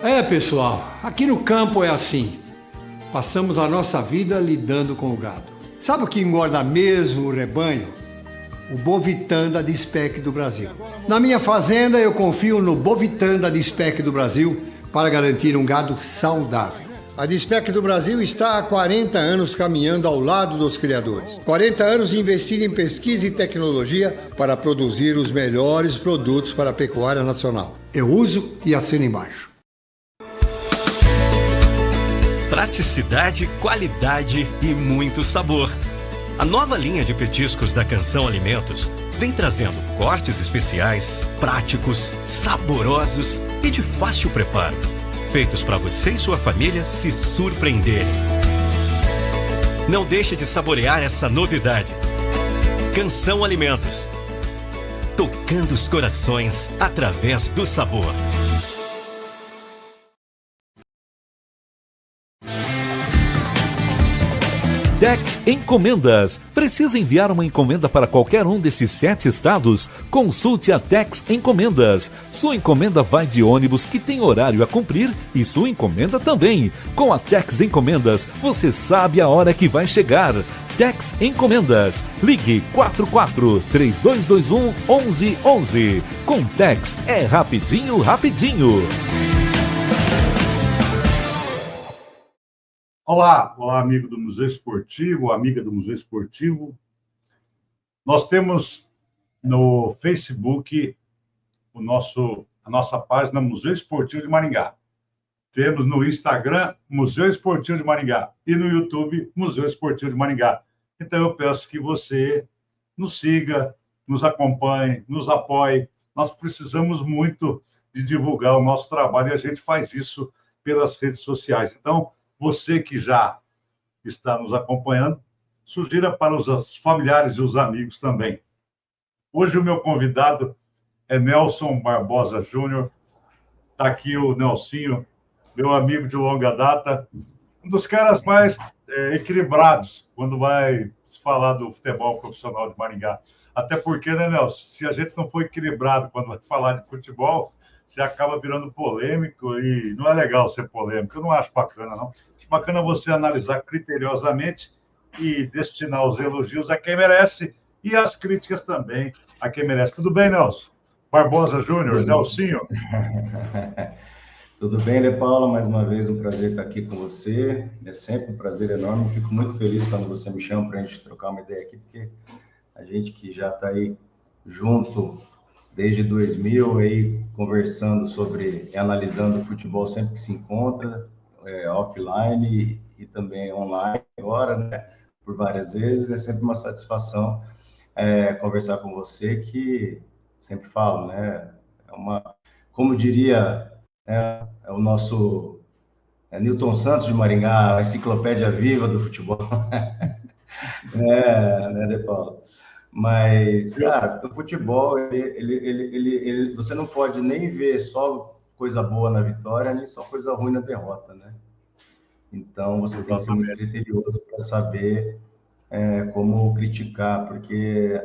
É, pessoal, aqui no campo é assim. Passamos a nossa vida lidando com o gado. Sabe o que engorda mesmo o rebanho? O Bovitan da Dispec do Brasil. Na minha fazenda eu confio no Bovitan da Dispec do Brasil para garantir um gado saudável. A Dispec do Brasil está há 40 anos caminhando ao lado dos criadores. 40 anos investindo em pesquisa e tecnologia para produzir os melhores produtos para a pecuária nacional. Eu uso e assino embaixo. Praticidade, qualidade e muito sabor. A nova linha de petiscos da Canção Alimentos vem trazendo cortes especiais, práticos, saborosos e de fácil preparo, feitos para você e sua família se surpreenderem. Não deixe de saborear essa novidade. Canção Alimentos. Tocando os corações através do sabor. Tex Encomendas. Precisa enviar uma encomenda para qualquer um desses 7 estados? Consulte a Tex Encomendas. Sua encomenda vai de ônibus que tem horário a cumprir e sua encomenda também. Com a Tex Encomendas, você sabe a hora que vai chegar. Tex Encomendas. Ligue 44-3221-1111. Com Tex é rapidinho, rapidinho. Olá, amigo do Museu Esportivo, amiga do Museu Esportivo. Nós temos no Facebook a nossa página Museu Esportivo de Maringá. Temos no Instagram Museu Esportivo de Maringá e no YouTube Museu Esportivo de Maringá. Então eu peço que você nos siga, nos acompanhe, nos apoie. Nós precisamos muito de divulgar o nosso trabalho e a gente faz isso pelas redes sociais. Então, você que já está nos acompanhando, sugira para os familiares e os amigos também. Hoje o meu convidado é Nelson Barbosa Júnior. Está aqui o Nelsinho, meu amigo de longa data, um dos caras mais equilibrados quando vai se falar do futebol profissional de Maringá. Até porque, né, Nelson, se a gente não for equilibrado quando vai falar de futebol, você acaba virando polêmico e não é legal ser polêmico. Eu não acho bacana, não. Acho bacana você analisar criteriosamente e destinar os elogios a quem merece e as críticas também a quem merece. Tudo bem, Nelson? Barbosa Júnior, Nelsinho. Tudo bem, De Paula? Mais uma vez um prazer estar aqui com você. É sempre um prazer enorme. Fico muito feliz quando você me chama para a gente trocar uma ideia aqui, porque a gente que já está aí junto desde 2000, aí conversando sobre, analisando o futebol sempre que se encontra, offline e também online agora, né, por várias vezes. É sempre uma satisfação conversar com você, que sempre falo, né, como diria, é o nosso Newton Santos de Maringá, a enciclopédia viva do futebol. Né, De Paula? Mas, cara, o futebol, você não pode nem ver só coisa boa na vitória, nem só coisa ruim na derrota, né? Então, você tem que ser muito criterioso para saber como criticar, porque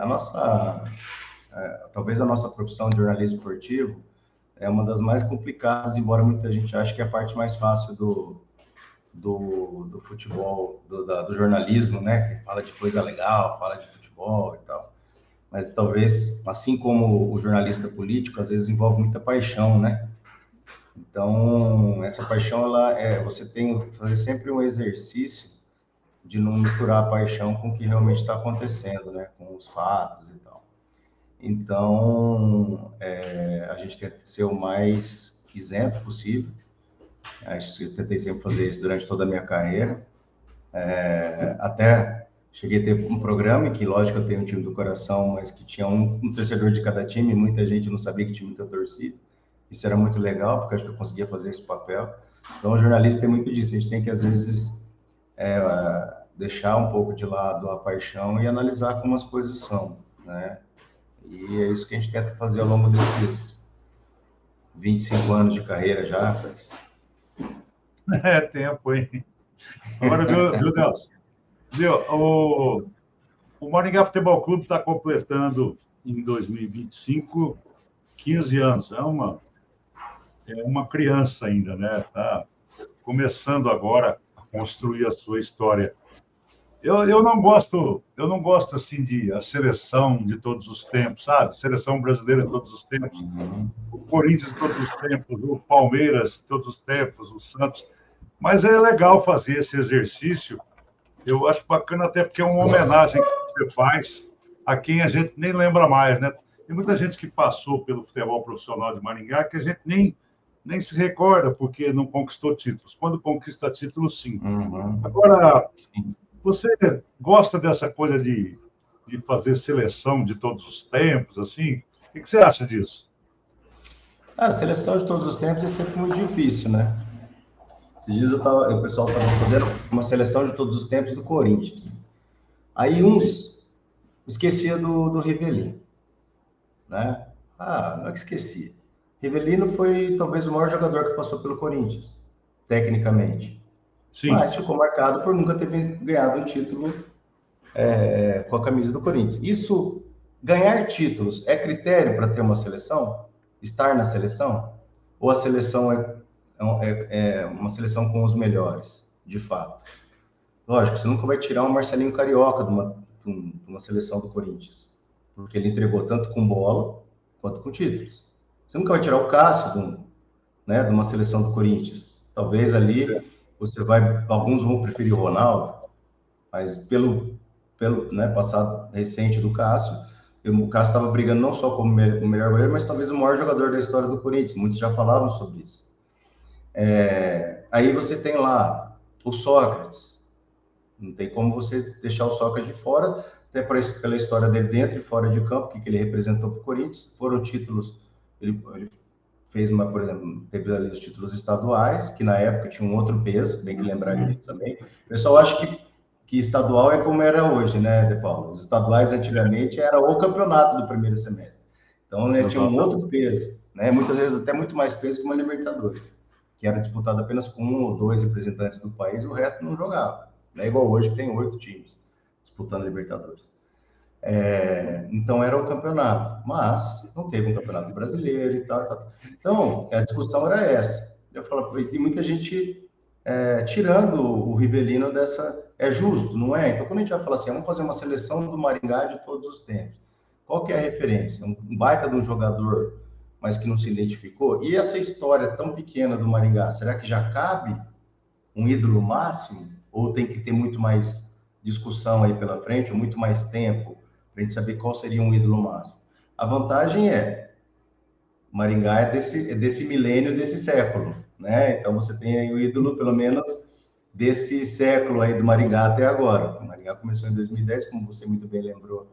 talvez a nossa profissão de jornalista esportivo é uma das mais complicadas, embora muita gente ache que é a parte mais fácil do futebol, do jornalismo, né? Que fala de coisa legal, fala de futebol e tal. Mas talvez, assim como o jornalista político, às vezes envolve muita paixão, né? Então, essa paixão, você tem que fazer sempre um exercício de não misturar a paixão com o que realmente está acontecendo, né? Com os fatos e tal. Então, a gente tenta ser o mais isento possível. Eu tentei sempre fazer isso durante toda a minha carreira. Até cheguei a ter um programa que, lógico, eu tenho um time do coração, mas que tinha um torcedor de cada time, muita gente não sabia que time que eu torcia. Isso era muito legal, porque acho que eu conseguia fazer esse papel. Então, o jornalista tem muito disso. A gente tem que, às vezes, deixar um pouco de lado a paixão e analisar como as coisas são, né? E é isso que a gente tenta fazer ao longo desses 25 anos de carreira já, rapaz. É tempo, hein? Agora, viu, Nelson? O Maringá Futebol Clube está completando, em 2025, 15 anos. é uma criança ainda, né? Está começando agora a construir a sua história. Eu não gosto assim de a seleção de todos os tempos, sabe? Seleção brasileira de todos os tempos, o Corinthians de todos os tempos, o Palmeiras de todos os tempos, o Santos. Mas é legal fazer esse exercício. Eu acho bacana até porque é uma homenagem que você faz a quem a gente nem lembra mais, né? Tem muita gente que passou pelo futebol profissional de Maringá que a gente nem se recorda porque não conquistou títulos. Quando conquista títulos, sim. Agora, você gosta dessa coisa de fazer seleção de todos os tempos, assim? O que você acha disso? A seleção de todos os tempos é sempre muito difícil, né? Esses dias o pessoal estava fazendo uma seleção de todos os tempos do Corinthians. Aí uns esquecia do Rivelino, né? Não é que esquecia. Rivelino foi talvez o maior jogador que passou pelo Corinthians, tecnicamente. Sim. Mas ficou marcado por nunca ter ganhado um título com a camisa do Corinthians. Isso, ganhar títulos, é critério para ter uma seleção? Estar na seleção? Ou a seleção é uma seleção com os melhores, de fato? Lógico, você nunca vai tirar um Marcelinho Carioca de uma seleção do Corinthians, porque ele entregou tanto com bola quanto com títulos. Você nunca vai tirar o Cássio de uma seleção do Corinthians. Talvez ali alguns vão preferir o Ronaldo, mas pelo passado recente do Cássio, o Cássio estava brigando não só como o melhor goleiro, mas talvez o maior jogador da história do Corinthians. Muitos já falavam sobre isso. Aí você tem lá o Sócrates. Não tem como você deixar o Sócrates de fora, até pela história dele dentro e fora de campo, que ele representou para o Corinthians. Foram títulos, ele fez por exemplo, teve ali os títulos estaduais, que na época tinha um outro peso, tem que lembrar disso também. O pessoal acha que estadual é como era hoje, né, De Paulo? Os estaduais antigamente era o campeonato do primeiro semestre. Então, tinha um outro peso, né? Muitas vezes até muito mais peso que uma Libertadores, que era disputada apenas com 1 ou 2 representantes do país, o resto não jogava. Não é igual hoje, que tem 8 times disputando a Libertadores. Então, era o campeonato, mas não teve um campeonato brasileiro e tal. Então, a discussão era essa. Eu falo, e muita gente tirando o Rivelino dessa... É justo, não é? Então, quando a gente vai falar assim, vamos fazer uma seleção do Maringá de todos os tempos, qual que é a referência? Um baita de um jogador, mas que não se identificou? E essa história tão pequena do Maringá, será que já cabe um ídolo máximo? Ou tem que ter muito mais discussão aí pela frente, ou muito mais tempo, para a gente saber qual seria um ídolo máximo? A vantagem Maringá é desse milênio, desse século, né? Então, você tem aí o ídolo, pelo menos, desse século aí do Maringá até agora. O Maringá começou em 2010, como você muito bem lembrou,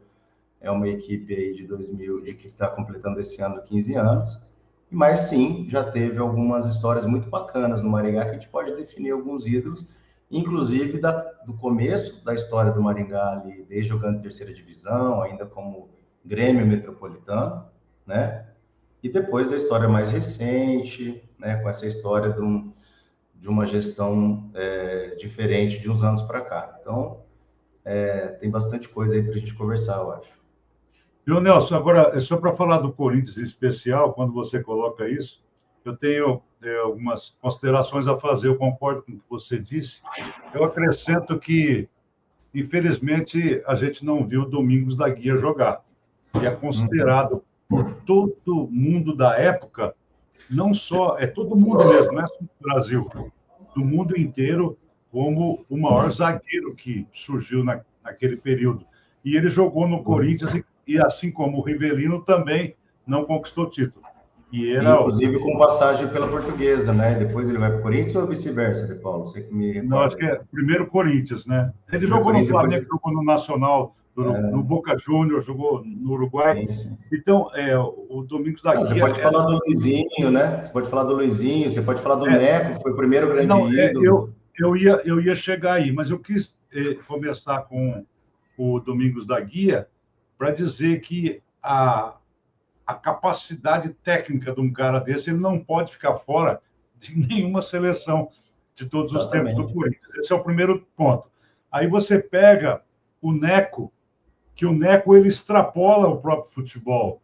é uma equipe aí de 2000, que está completando esse ano 15 anos, mas sim, já teve algumas histórias muito bacanas no Maringá que a gente pode definir alguns ídolos, inclusive do começo da história do Maringá ali, desde jogando terceira divisão, ainda como Grêmio Metropolitano, né? E depois da história mais recente, né, com essa história de uma gestão diferente de uns anos para cá. Então, tem bastante coisa aí para a gente conversar, eu acho. Viu, Nelson? Agora, só para falar do Corinthians em especial, quando você coloca isso, eu tenho algumas considerações a fazer, eu concordo com o que você disse. Eu acrescento que, infelizmente, a gente não viu Domingos da Guia jogar. E é considerado por todo mundo da época, não só, todo mundo mesmo, não é só do Brasil, do mundo inteiro, como o maior zagueiro que surgiu naquele período. E ele jogou no Corinthians e assim como o Rivelino, também não conquistou título. Inclusive com passagem pela Portuguesa, né? Depois ele vai para o Corinthians ou vice-versa, De Paulo? Você que me recorda. Não, acho que é primeiro Corinthians, né? Ele jogou no Flamengo, jogou no Nacional, no Boca Juniors, jogou no Uruguai. Sim. Então, o Domingos da Guia... Você pode falar do Luizinho, né? Você pode falar do Luizinho, você pode falar do Neco, que foi o primeiro grande ídolo. Eu ia chegar aí, mas eu quis começar com o Domingos da Guia para dizer que a capacidade técnica de um cara desse, ele não pode ficar fora de nenhuma seleção de todos os tempos do Corinthians. Esse é o primeiro ponto. Aí você pega o Neco, que o Neco ele extrapola o próprio futebol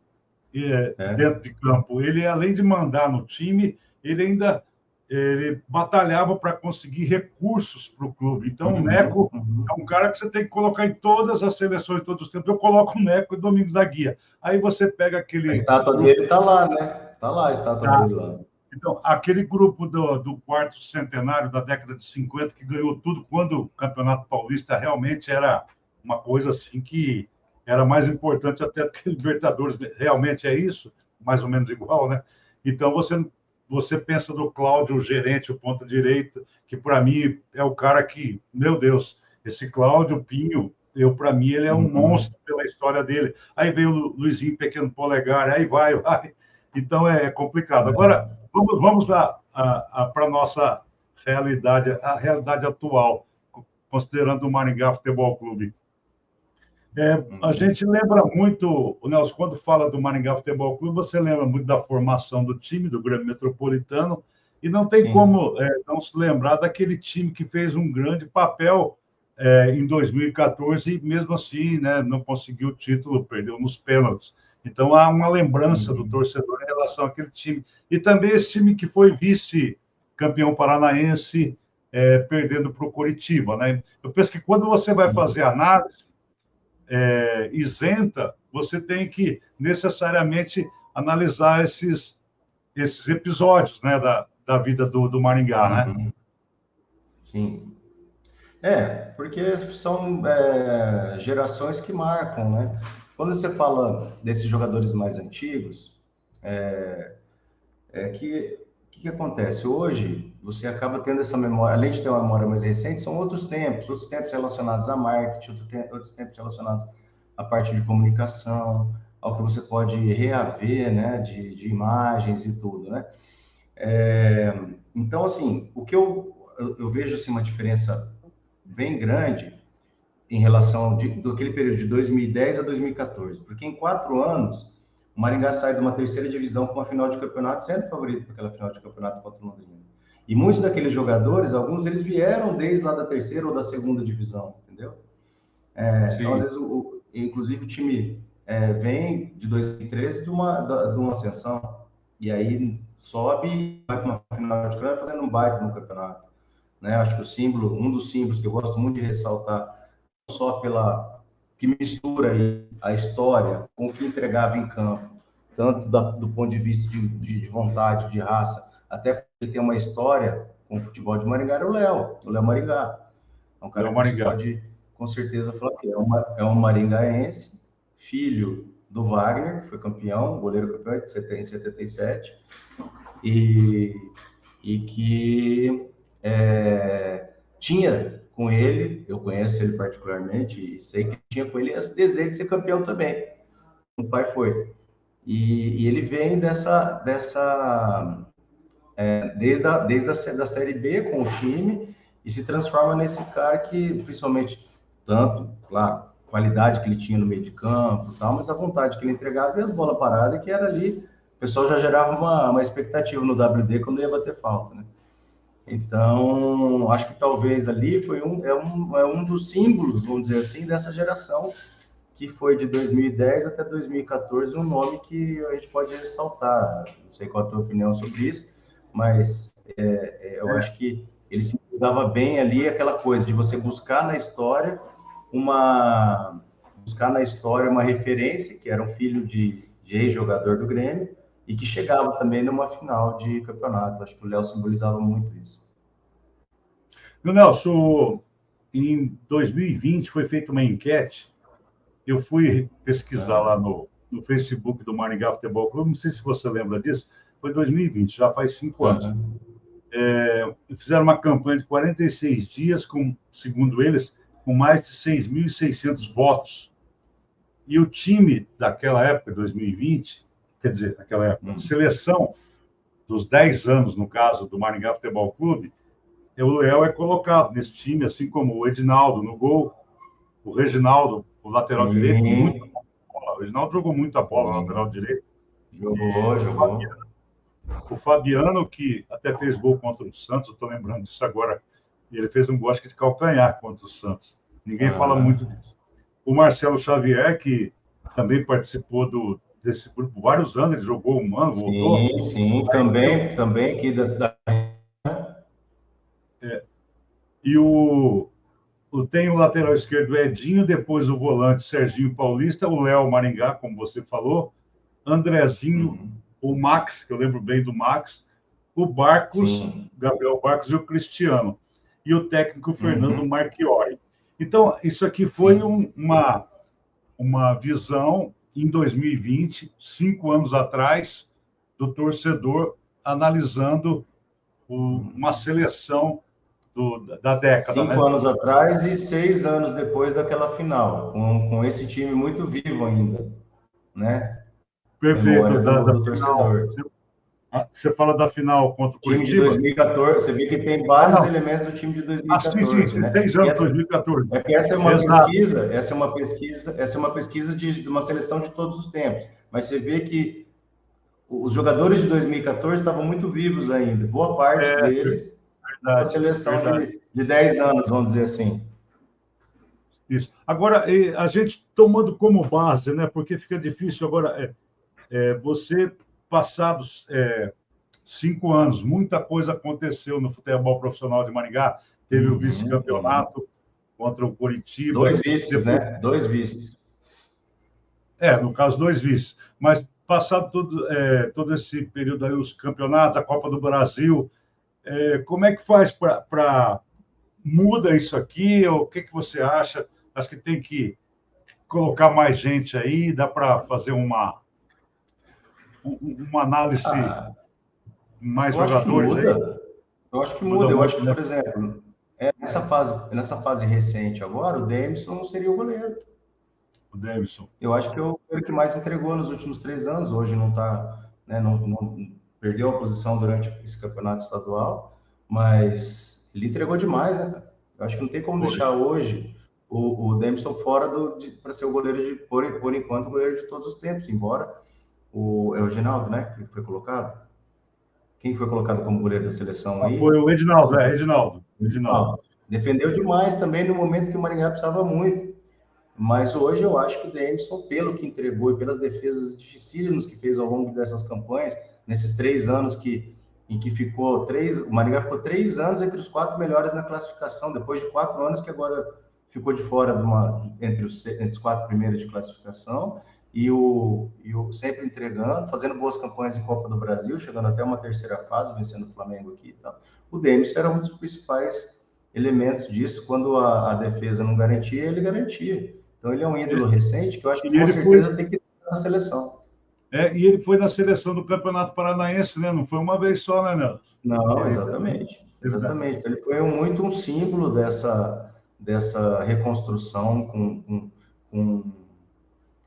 dentro de campo. Ele, além de mandar no time, ele batalhava para conseguir recursos para o clube. Então, o Neco é um cara que você tem que colocar em todas as seleções, todos os tempos. Eu coloco o Neco e Domingos da Guia. Aí você pega aquele... A estátua dele está lá, né? Está lá a estátua dele lá. Então, aquele grupo do quarto centenário da década de 50, que ganhou tudo, quando o Campeonato Paulista realmente era uma coisa assim que era mais importante até do que Libertadores. Realmente é isso, mais ou menos igual, né? Então, você pensa do Cláudio, o gerente, o ponta direita, que para mim é o cara que, meu Deus, esse Cláudio Pinho, para mim ele é um monstro pela história dele. Aí vem o Luizinho Pequeno Polegar, aí vai. Então é complicado. Agora, vamos lá para a nossa realidade, a realidade atual, considerando o Maringá Futebol Clube. A gente lembra muito, o Nelson, quando fala do Maringá Futebol Clube, você lembra muito da formação do time, do Grêmio Metropolitano, e não tem como não se lembrar daquele time que fez um grande papel em 2014, e mesmo assim, né, não conseguiu o título, perdeu nos pênaltis. Então, há uma lembrança do torcedor em relação àquele time. E também esse time que foi vice-campeão paranaense, perdendo para o Coritiba, né? Eu penso que quando você vai fazer análise isenta, você tem que necessariamente analisar esses episódios, né, da vida do Maringá, né? Sim. Porque são gerações que marcam, né? Quando você fala desses jogadores mais antigos, o que acontece? Hoje, você acaba tendo essa memória, além de ter uma memória mais recente, são outros tempos relacionados a marketing, outros tempos relacionados à parte de comunicação, ao que você pode reaver, né, de imagens e tudo, né? Então, assim, o que eu vejo assim, uma diferença bem grande em relação daquele período de 2010 a 2014, porque em 4 anos o Maringá sai de uma terceira divisão com uma final de campeonato, sendo favorito para aquela final de campeonato contra o Londrina. E muitos daqueles jogadores, alguns deles vieram desde lá da terceira ou da segunda divisão, entendeu? Então, às vezes, inclusive o time vem de 2013 de uma ascensão, e aí sobe, vai para uma final de campeonato fazendo um baita no campeonato. Né? Acho que um dos símbolos que eu gosto muito de ressaltar, não só que mistura a história com o que entregava em campo, tanto do ponto de vista de vontade, de raça, até porque ele tem uma história com o futebol de Maringá, era o Léo Maringá. É um cara que você pode, com certeza, falar que é um maringaense, filho do Wagner, que foi campeão, goleiro campeão em 77, e que tinha com ele, eu conheço ele particularmente, e sei que tinha com ele esse desejo de ser campeão também. O pai foi. E ele vem desde a Série B com o time e se transforma nesse cara que, principalmente, tanto, claro, qualidade que ele tinha no meio de campo e tal, mas a vontade que ele entregava e as bolas paradas, que era ali, o pessoal já gerava uma expectativa no WD quando ia bater falta, né? Então, acho que talvez ali foi um dos símbolos, vamos dizer assim, dessa geração que foi de 2010 até 2014, um nome que a gente pode ressaltar. Não sei qual a tua opinião sobre isso, mas eu acho que ele simbolizava bem ali aquela coisa de você buscar na história uma referência, que era um filho de ex-jogador do Grêmio, e que chegava também numa final de campeonato. Acho que o Léo simbolizava muito isso. Nelson, em 2020 foi feita uma enquete. Eu fui pesquisar lá no Facebook do Maringá Futebol Clube, não sei se você lembra disso, foi 2020, já faz 5 anos. Fizeram uma campanha de 46 dias, segundo eles, com mais de 6.600 votos. E o time daquela época, 2020, quer dizer, naquela época, seleção dos 10 anos, no caso do Maringá Futebol Clube, o Léo é colocado nesse time, assim como o Edinaldo no gol, o Reginaldo, o lateral direito, muita bola. O Reginaldo jogou muita bola no lateral direito. Jogou. O Fabiano, que até fez gol contra o Santos, eu estou lembrando disso agora, ele fez um gol, acho que de calcanhar contra o Santos. Ninguém fala muito disso. O Marcelo Xavier, que também participou desse grupo vários anos, ele jogou um ano, voltou. Sim, também aqui da cidade. E tem o lateral esquerdo Edinho, depois o volante Serginho Paulista, o Léo Maringá, como você falou, Andrezinho, o Max, que eu lembro bem do Max, o Barcos, Gabriel Barcos e o Cristiano. E o técnico Fernando Marchiori. Então, isso aqui foi uma visão em 2020, 5 anos atrás, do torcedor analisando uma seleção da década. 5 anos atrás e 6 anos depois daquela final, com esse time muito vivo ainda, né? Perfeito. Do torcedor. Você fala da final contra o time Curitiba? De 2014, você vê que tem vários elementos do time de 2014. Sim, né? 6 anos, 2014. É que essa é uma pesquisa de uma seleção de todos os tempos. Mas você vê que os jogadores de 2014 estavam muito vivos ainda. Boa parte deles, a seleção de 10 anos, vamos dizer assim. Isso. Agora, a gente tomando como base, né? Porque fica difícil agora. Você, passados 5 anos, muita coisa aconteceu no futebol profissional de Maringá. Teve o vice-campeonato contra o Curitiba. 2 vices, né? 2 vices. No caso, 2 vices. Mas, passado todo esse período aí, os campeonatos, a Copa do Brasil, como é que faz para... Muda isso aqui? Ou o que você acha? Acho que tem que colocar mais gente aí, dá para fazer uma análise mais jogadores aí? Eu acho que muda. Eu acho que, por exemplo, nessa fase recente agora, o Davidson não seria o goleiro. O Davidson. Eu acho que é o que mais entregou nos últimos 3 anos. Hoje não está, né, não perdeu a posição durante esse campeonato estadual, mas ele entregou demais, né, cara? Eu acho que não tem como deixar hoje o Davidson fora para ser o goleiro por enquanto, o goleiro de todos os tempos, embora é o Reginaldo, né, que foi colocado. Quem foi colocado como goleiro da seleção aí? Foi o Reginaldo, Reginaldo. Defendeu demais também no momento que o Maringá precisava muito. Mas hoje eu acho que o Davidson, pelo que entregou e pelas defesas dificílimas que fez ao longo dessas campanhas, nesses 3 anos em que o Maringá ficou 3 anos entre os 4 melhores na classificação, depois de 4 anos que agora ficou de fora entre os 4 primeiros de classificação, e o sempre entregando, fazendo boas campanhas em Copa do Brasil, chegando até uma 3ª fase, vencendo o Flamengo aqui e tal. O Davidson era um dos principais elementos disso. Quando a defesa não garantia, ele garantia. Então ele é um ídolo recente que eu acho que com certeza tem que estar na seleção. E ele foi na seleção do Campeonato Paranaense, né? Não foi uma vez só, né, Nelson? Não, exatamente. Então, ele foi muito um símbolo dessa reconstrução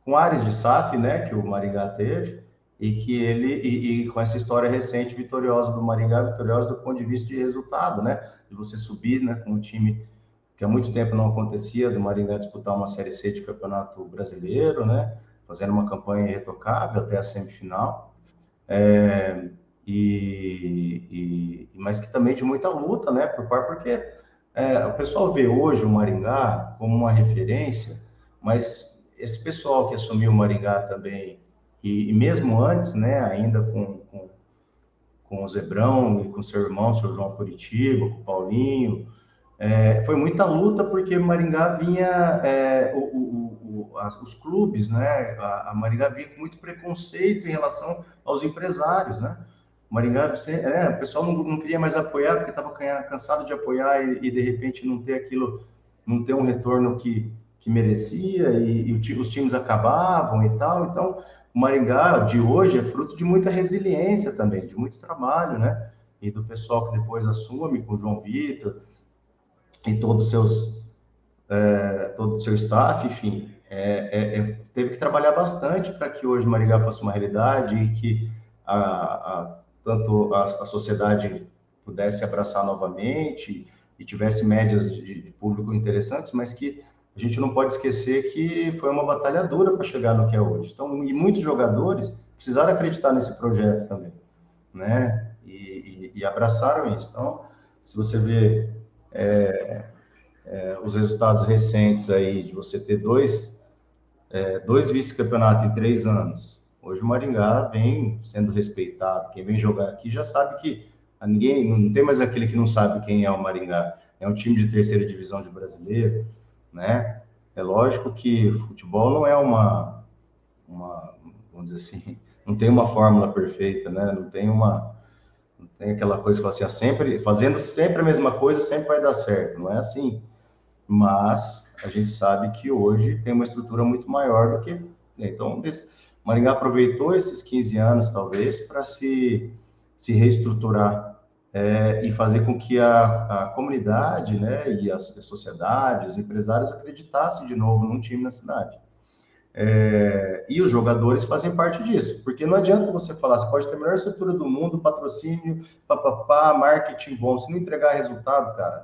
com áreas de SAF, né, que o Maringá teve, e com essa história recente vitoriosa do Maringá, vitoriosa do ponto de vista de resultado, né, de você subir, né, com um time que há muito tempo não acontecia, do Maringá disputar uma Série C de Campeonato Brasileiro, né, fazendo uma campanha irretocável até a semifinal, mas que também de muita luta, né, porque o pessoal vê hoje o Maringá como uma referência, mas esse pessoal que assumiu o Maringá também, e mesmo antes, né, ainda com o Zebrão e com seu irmão, seu João Curitiba, com o Paulinho, foi muita luta porque o Maringá vinha, os clubes, né, a Maringá vinha com muito preconceito em relação aos empresários, né? O Maringá, o pessoal não queria mais apoiar porque estava cansado de apoiar e de repente não ter aquilo, não ter um retorno que merecia e os times acabavam e tal. Então, o Maringá de hoje é fruto de muita resiliência também, de muito trabalho, né? E do pessoal que depois assume, com o João Vitor e todo o seu staff, enfim, teve que trabalhar bastante para que hoje o Maringá fosse uma realidade e que tanto a sociedade pudesse abraçar novamente e tivesse médias de público interessantes, mas que a gente não pode esquecer que foi uma batalha dura para chegar no que é hoje. Então, e muitos jogadores precisaram acreditar nesse projeto também, né? E abraçaram isso. Então, se você vê os resultados recentes aí, de você ter dois vice-campeonatos em 3 anos, Hoje o Maringá vem sendo respeitado. Quem vem jogar aqui já sabe que ninguém, não tem mais aquele que não sabe quem é o Maringá. É um time de terceira divisão de brasileiro, né? É lógico que futebol não é vamos dizer assim, não tem uma fórmula perfeita, né? Não tem aquela coisa que fala assim, fazendo sempre a mesma coisa, sempre vai dar certo. Não é assim. Mas a gente sabe que hoje tem uma estrutura muito maior do que... Então, Maringá aproveitou esses 15 anos, talvez, para se reestruturar e fazer com que a comunidade, né, e a sociedade, os empresários acreditassem de novo num time na cidade. E os jogadores fazem parte disso, porque não adianta você falar, você pode ter a melhor estrutura do mundo, patrocínio, papapá, marketing bom, se não entregar resultado, cara,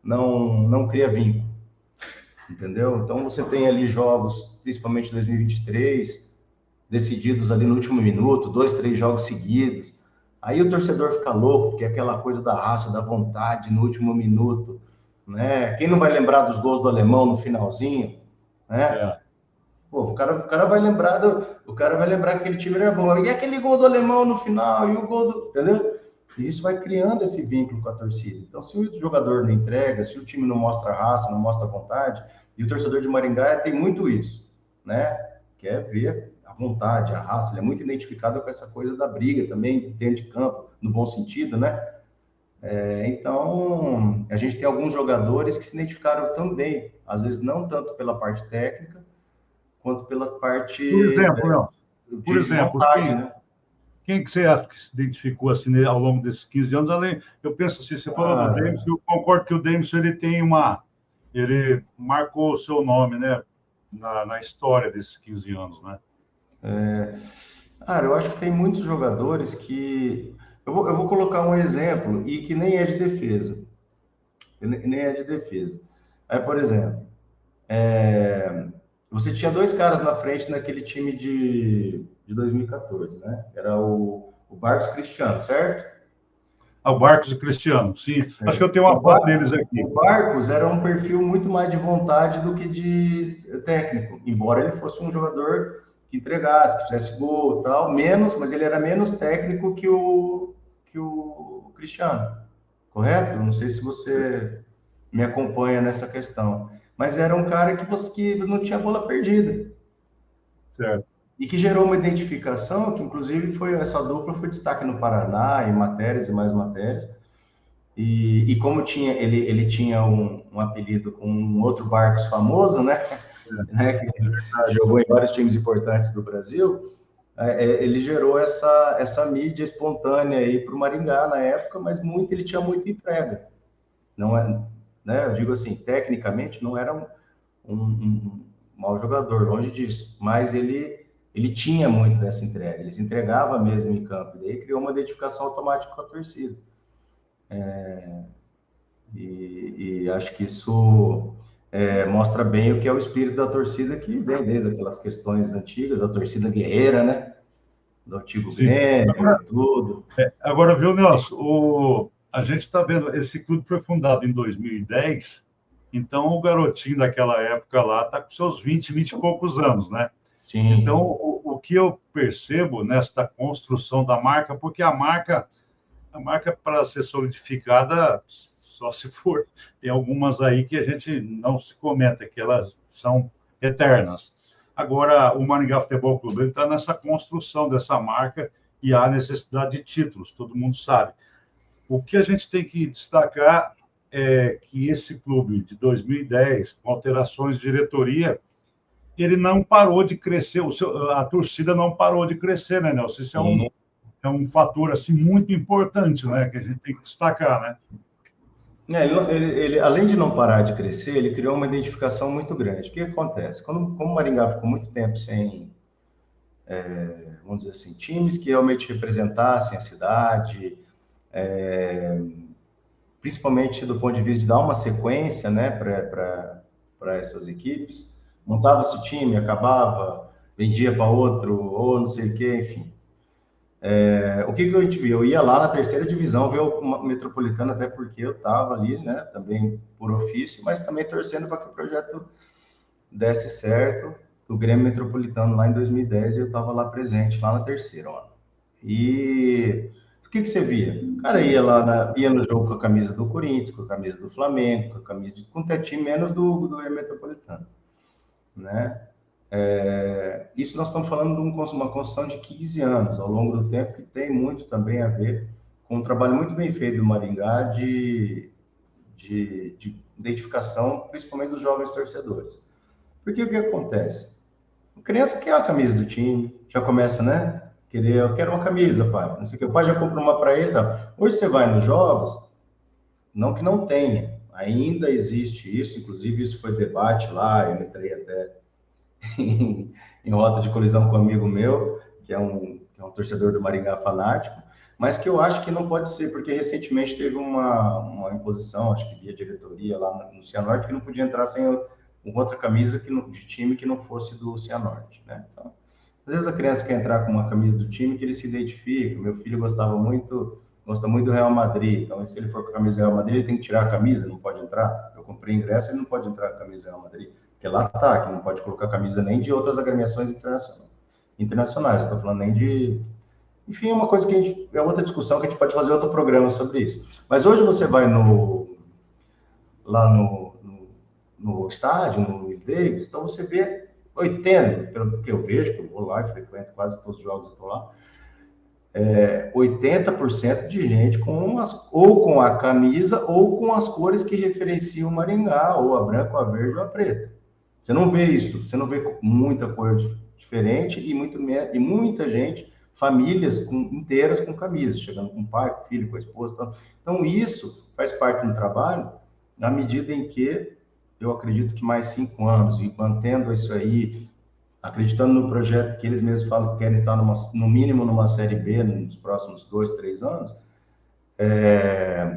não cria vínculo, entendeu? Então você tem ali jogos, principalmente 2023, decididos ali no último minuto, 2, 3 jogos seguidos, aí o torcedor fica louco, porque é aquela coisa da raça, da vontade no último minuto, né? Quem não vai lembrar dos gols do alemão no finalzinho, né? Pô, o cara vai lembrar que aquele time era bom. E aquele gol do alemão no final, e o gol do... Entendeu? E isso vai criando esse vínculo com a torcida. Então, se o jogador não entrega, se o time não mostra raça, não mostra vontade, e o torcedor de Maringá tem muito isso, né? Quer ver a vontade, a raça, ele é muito identificado com essa coisa da briga também, dentro de campo, no bom sentido, né? Então, a gente tem alguns jogadores que se identificaram também, às vezes não tanto pela parte técnica, quanto pela parte por exemplo, vontade, né? Quem que você acha que se identificou assim, né, ao longo desses 15 anos? Além, eu penso assim, você falou do Davidson, eu concordo que o Davidson ele marcou o seu nome, né, na história desses 15 anos, né? Cara, eu acho que tem muitos jogadores que... Eu vou colocar um exemplo, e que nem é de defesa. Nem é de defesa. Aí, por exemplo, você tinha 2 caras na frente naquele time de 2014, né? Era o Barcos Cristiano, certo? O Barcos e Cristiano, sim. Acho que eu tenho uma foto deles aqui. O Barcos era um perfil muito mais de vontade do que de técnico, embora ele fosse um jogador que entregasse, que fizesse gol e tal, mas ele era menos técnico que o Cristiano, correto? Não sei se você me acompanha nessa questão. Mas era um cara que não tinha bola perdida. Certo. E que gerou uma identificação, que inclusive essa dupla foi destaque no Paraná, em matérias e mais matérias. E como ele tinha um apelido com um outro Barcos famoso, né? Que jogou em vários times importantes do Brasil, ele gerou essa mídia espontânea aí para o Maringá na época, mas ele tinha muita entrega. Não é, né? Eu digo assim, tecnicamente não era um mau jogador, longe disso, mas ele tinha muito dessa entrega, ele se entregava mesmo em campo, e daí criou uma identificação automática com a torcida. E acho que isso mostra bem o que é o espírito da torcida, que vem desde aquelas questões antigas, a torcida guerreira, né? Do antigo Grêmio, tudo. Agora, viu, Nelson, a gente está vendo, esse clube foi fundado em 2010, então o garotinho daquela época lá está com seus 20 e poucos anos, né? Sim. Então, o que eu percebo nesta construção da marca, porque a marca para ser solidificada, só se for, tem algumas aí que a gente não se comenta, que elas são eternas. Agora, o Maringá Futebol Clube está nessa construção dessa marca e há necessidade de títulos, todo mundo sabe. O que a gente tem que destacar é que esse clube de 2010, com alterações de diretoria, ele não parou de crescer, a torcida não parou de crescer, né, Nelson? Isso é um fator assim, muito importante, né, que a gente tem que destacar, né? Ele, além de não parar de crescer, ele criou uma identificação muito grande. O que acontece? Como o Maringá ficou muito tempo sem, vamos dizer assim, times que realmente representassem a cidade, principalmente do ponto de vista de dar uma sequência, né, para essas equipes, montava esse time, acabava, vendia para outro, ou não sei o quê, enfim. O que a gente viu? Eu ia lá na terceira divisão ver o Metropolitano, até porque eu estava ali, né, também por ofício, mas também torcendo para que o projeto desse certo, do Grêmio Metropolitano lá em 2010, e eu estava lá presente, lá na terceira, ó. E o que você via? O cara ia no jogo com a camisa do Corinthians, com a camisa do Flamengo, com a camisa de com time menos do Grêmio Metropolitano, né? Isso nós estamos falando de uma construção de 15 anos, ao longo do tempo, que tem muito também a ver com um trabalho muito bem feito do Maringá de identificação, principalmente dos jovens torcedores. Porque o que acontece? A criança quer a camisa do time, já começa, né? Eu quero uma camisa, pai. Não sei o que. O pai já compra uma para ele. Tá? Hoje você vai nos jogos, não que não tenha, ainda existe isso, inclusive isso foi debate lá, eu entrei até em rota de colisão com um amigo meu, que é um torcedor do Maringá fanático, mas que eu acho que não pode ser, porque recentemente teve uma imposição, acho que via diretoria lá no Cianorte, que não podia entrar sem outra camisa de time que não fosse do Cianorte, né? Então, às vezes a criança quer entrar com uma camisa do time que ele se identifica. Meu filho gosta muito do Real Madrid, então se ele for com a camisa do Real Madrid, ele tem que tirar a camisa, não pode entrar. Eu comprei ingresso, ele não pode entrar com a camisa do Real Madrid, porque lá tá, que não pode colocar a camisa nem de outras agremiações internacionais, eu tô falando nem de... Enfim, é uma coisa que é outra discussão que a gente pode fazer outro programa sobre isso. Mas hoje você vai lá no estádio, no Will Davis, então você vê 80, pelo que eu vejo, que eu vou lá, frequento quase todos os jogos, eu estou lá, 80% de gente ou com a camisa ou com as cores que referenciam o Maringá, ou a branca, ou a verde, ou a preta. Você não vê isso, você não vê muita cor diferente e muita gente, famílias inteiras com camisas, chegando com o pai, com o filho, com a esposa. Então isso faz parte do trabalho, na medida em que eu acredito que mais 5 anos, e mantendo isso aí, acreditando no projeto que eles mesmos falam que querem estar no mínimo numa Série B nos próximos 2, 3 anos,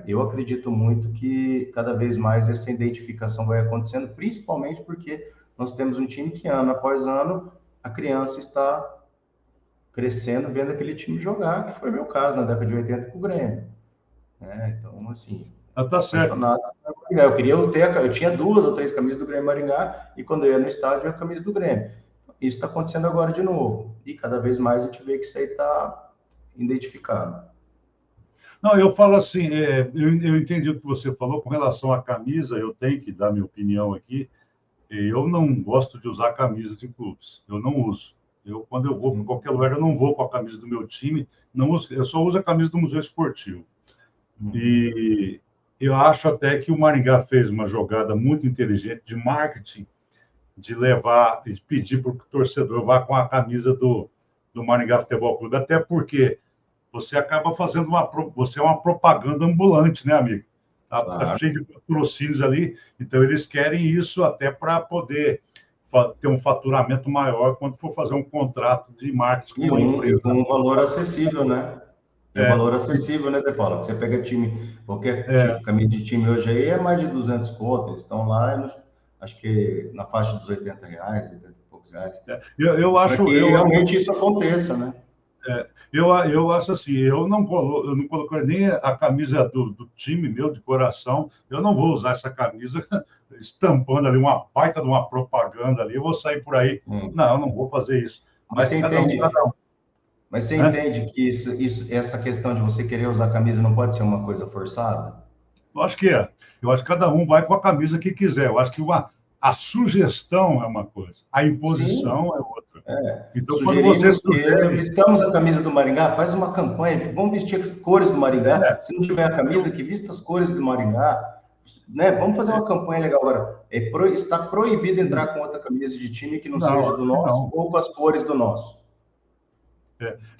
eu acredito muito que cada vez mais essa identificação vai acontecendo, principalmente porque nós temos um time que ano após ano a criança está crescendo vendo aquele time jogar, que foi meu caso na década de 80 com o Grêmio. Então, assim... Tá certo. Eu tinha 2 ou 3 camisas do Grêmio Maringá, e quando eu ia no estádio, a camisa do Grêmio. Isso está acontecendo agora de novo. E cada vez mais a gente vê que isso aí está identificado. Não, eu falo assim, eu entendi o que você falou com relação à camisa, eu tenho que dar minha opinião aqui. Eu não gosto de usar camisa de clubes, eu não uso. Quando eu vou para qualquer lugar, eu não vou com a camisa do meu time, não uso, eu só uso a camisa do Museu Esportivo. E eu acho até que o Maringá fez uma jogada muito inteligente de marketing, de pedir para o torcedor vá com a camisa do Maringá Futebol Clube, até porque você acaba fazendo você é uma propaganda ambulante, né, amigo? Tá cheio de patrocínios ali, então eles querem isso até para poder ter um faturamento maior quando for fazer um contrato de marketing com uma empresa. Com um valor acessível, né? Um valor acessível, né, De Paula? Você pega qualquer camisa de time hoje aí é mais de 200 contos, eles estão lá, acho que na faixa dos R$80, 80 e poucos reais. Eu acho que realmente isso aconteça, né? Eu acho assim, eu não coloquei nem a camisa do time meu, de coração, eu não vou usar essa camisa estampando ali uma baita de uma propaganda ali, eu vou sair por aí. Não, eu não vou fazer isso. Mas você entende... Mas você entende que essa questão de você querer usar a camisa não pode ser uma coisa forçada? Eu acho que é. Eu acho que cada um vai com a camisa que quiser. Eu acho que a sugestão é uma coisa, a imposição é outra. Então, quando você sugere... Vistamos a camisa do Maringá, faz uma campanha, vamos vestir as cores do Maringá. Se não tiver a camisa, que vista as cores do Maringá. Né? Vamos fazer uma campanha legal agora. Está proibido entrar com outra camisa de time que não seja do nosso ou com as cores do nosso.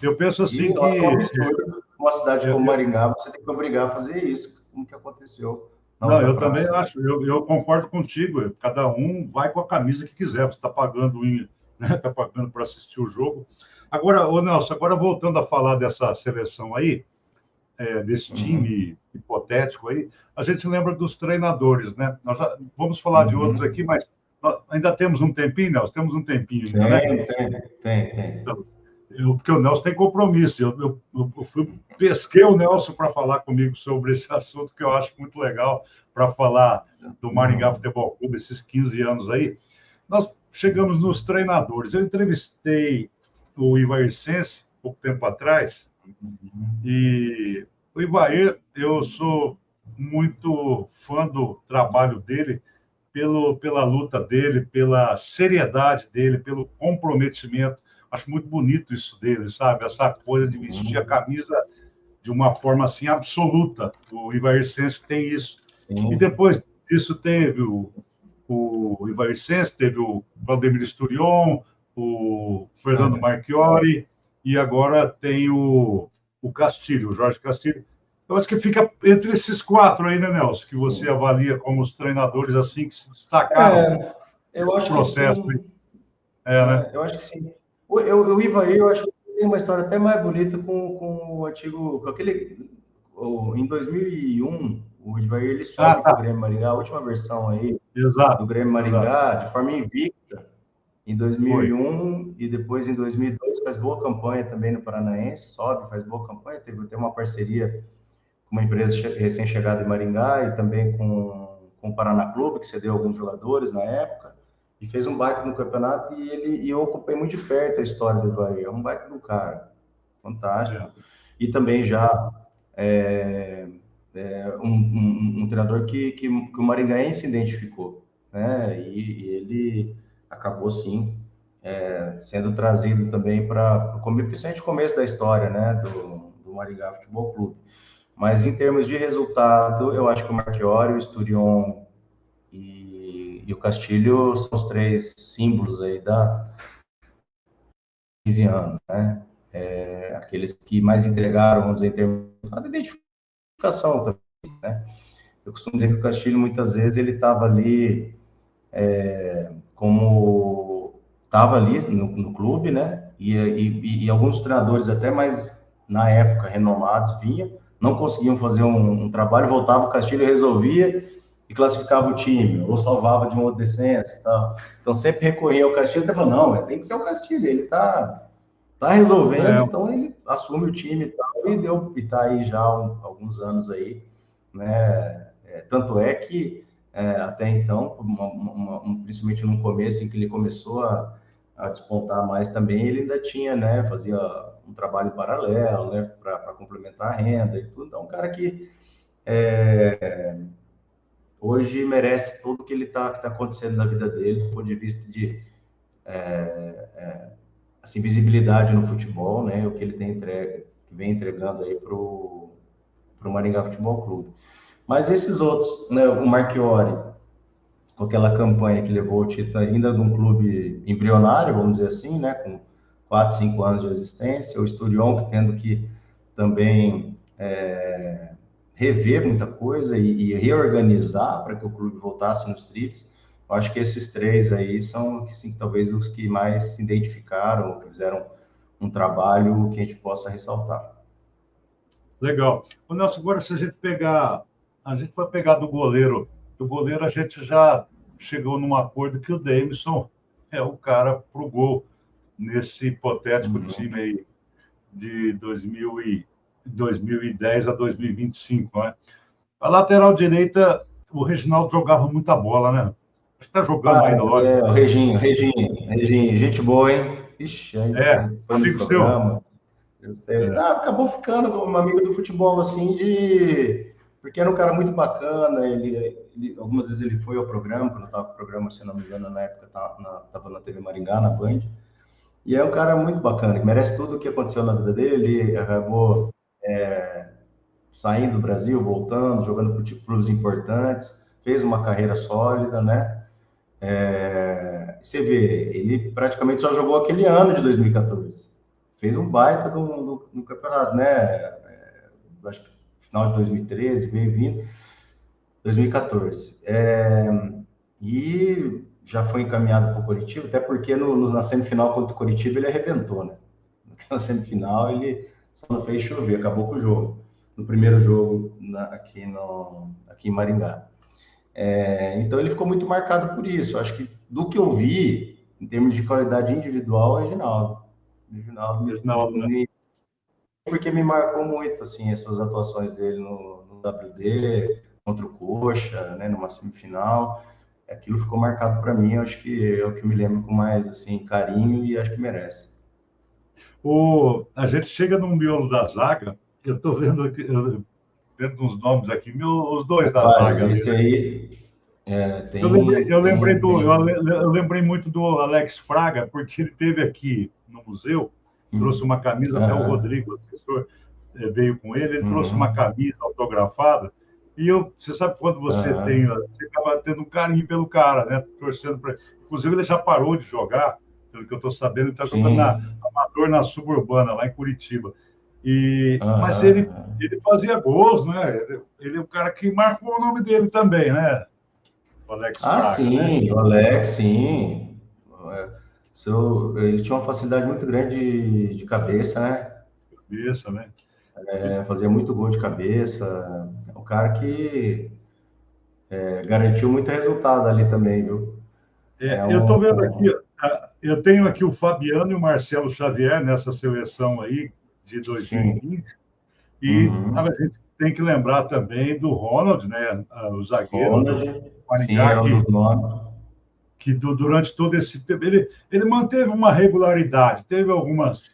Eu penso assim que... É um absurdo. Uma cidade como Maringá, você tem que obrigar a fazer isso, como que aconteceu. Não, eu também acho, eu concordo contigo, cada um vai com a camisa que quiser, você está pagando, né? Tá pagando para assistir o jogo. Agora, Nelson, voltando a falar dessa seleção aí, desse time hipotético aí, a gente lembra dos treinadores, né? Nós vamos falar de outros aqui, mas ainda temos um tempinho, Nelson? Temos um tempinho ainda, né? Tem. Então, porque o Nelson tem compromisso. Eu pesquei o Nelson para falar comigo sobre esse assunto, que eu acho muito legal, para falar do Maringá Futebol Clube, esses 15 anos aí. Nós chegamos nos treinadores. Eu entrevistei o Ivair Sense, pouco tempo atrás, e o Ivair, eu sou muito fã do trabalho dele, pela luta dele, pela seriedade dele, pelo comprometimento. Acho muito bonito isso dele, sabe? Essa coisa de vestir a camisa de uma forma assim absoluta. O Ivair Sense tem isso. Sim. E depois disso teve o Ivair Sense, teve o Valdemir Sturion, o Fernando Marchiori, e agora tem o Castilho, o Jorge Castilho. Eu acho que fica entre esses 4 aí, né, Nelson, que você avalia como os treinadores assim que se destacaram eu acho no processo. Que sim. Né? Eu acho que sim. O Ivair, eu acho que tem uma história até mais bonita com o antigo, com aquele, em 2001, o Ivair ele sobe com o Grêmio Maringá, a última versão aí do Grêmio Maringá, de forma invicta, em 2001 e depois em 2002 faz boa campanha também no Paranaense, sobe, faz boa campanha, teve até uma parceria com uma empresa recém-chegada em Maringá e também com o Paraná Clube, que cedeu alguns jogadores na época, e fez um baita no campeonato, e eu acompanhei muito de perto a história do Ivair, é um baita do cara, fantástico, e também já um treinador que o maringaense identificou, né, e ele acabou, sim, sendo trazido também para, principalmente o começo da história, né, do Maringá Futebol Clube. Mas em termos de resultado, eu acho que o Marchiori, o Sturion e o Castilho são os 3 símbolos aí da 15 anos, né? Aqueles que mais entregaram, vamos dizer, em termos de identificação também, né? Eu costumo dizer que o Castilho, muitas vezes, ele estava ali como... Estava ali no clube, né? E alguns treinadores, até mais na época, renomados, vinham, não conseguiam fazer um trabalho, voltava o Castilho, resolvia e classificava o time, ou salvava de um outro descenso e tal. Então, sempre recorria ao Castilho, até falou, não, tem que ser o Castilho, ele tá resolvendo, então ele assume o time e tal, e tá aí já há alguns anos aí, né? Tanto é que, até então, principalmente no começo, em que ele começou a despontar mais também, ele ainda tinha, né, fazia um trabalho paralelo, né, para complementar a renda e tudo. Então, um cara que hoje merece tudo que tá acontecendo na vida dele, do ponto de vista de assim, visibilidade no futebol, né, o que ele que vem entregando aí pro Maringá Futebol Clube. Mas esses outros, né, o Marchiori, com aquela campanha que levou o título ainda de um clube embrionário, vamos dizer assim, né, com 4, 5 anos de existência, o Sturion, que tendo que também rever muita coisa e reorganizar para que o clube voltasse nos trilhos. Eu acho que esses 3 aí são, sim, talvez os que mais se identificaram, que fizeram um trabalho que a gente possa ressaltar. Legal. O Nelson, agora se a gente vai pegar do goleiro a gente já chegou num acordo que o Davidson é o cara pro gol nesse hipotético time aí de 2010 a 2025, né? A lateral direita, o Reginaldo jogava muita bola, né? Está jogando ainda, lógico. O Reginho, gente boa, hein? Ixi, foi no programa. Eu sei. Acabou ficando como amigo do futebol, assim, porque era um cara muito bacana, algumas vezes ele foi ao programa, quando eu estava com o programa, se não me engano, na época estava na TV Maringá, na Band, e é um cara muito bacana, que merece tudo o que aconteceu na vida dele, ele acabou saindo do Brasil, voltando, jogando por clubes importantes, fez uma carreira sólida, né? Você vê, ele praticamente só jogou aquele ano de 2014. Fez um baita no campeonato, né? Acho que final de 2013, veio vindo, 2014. E já foi encaminhado para o Coritiba, até porque na semifinal contra o Coritiba ele arrebentou, né? Na semifinal ele só não fez chover, acabou com o jogo. No primeiro jogo aqui em Maringá. Então ele ficou muito marcado por isso. Acho que do que eu vi, em termos de qualidade individual, é Reginaldo. Reginaldo, né? Porque me marcou muito, assim, essas atuações dele no WD, contra o Coxa, né, numa semifinal. aquilo ficou marcado para mim, eu acho que é o que eu me lembro com mais, assim, carinho e acho que merece. A gente chega no miolo da zaga, eu estou vendo aqui, vendo uns nomes aqui, os dois da Rapaz, zaga ali, esse né? aí Eu lembrei muito do Alex Fraga, porque ele teve aqui no museu, trouxe uma camisa, até o Aham. Rodrigo, o assessor, veio com ele trouxe uma Uhum. camisa autografada, e você sabe quando Aham. você acaba tendo um carinho pelo cara, né? Torcendo para. Inclusive, ele já parou de jogar, pelo que eu estou sabendo, ele está jogando na Sim. amador na Suburbana, lá em Curitiba. Mas Aham. ele fazia gols, né? Ele é o cara que marcou o nome dele também, né? O Alex Ah, Fraga, né? sim, o Alex, sim. É, ele tinha uma facilidade muito grande de cabeça, né? Isso, né? Fazia muito gol de cabeça. É um cara que garantiu muito resultado ali também, viu? É Eu estou vendo aqui, um. eu tenho aqui o Fabiano e o Marcelo Xavier nessa seleção aí de Sim. 2020, e a Uhum. gente tem que lembrar também do Ronald, né? O zagueiro do Ronald, sim, Maringá, era um dos nomes. durante todo esse tempo, ele manteve uma regularidade, teve algumas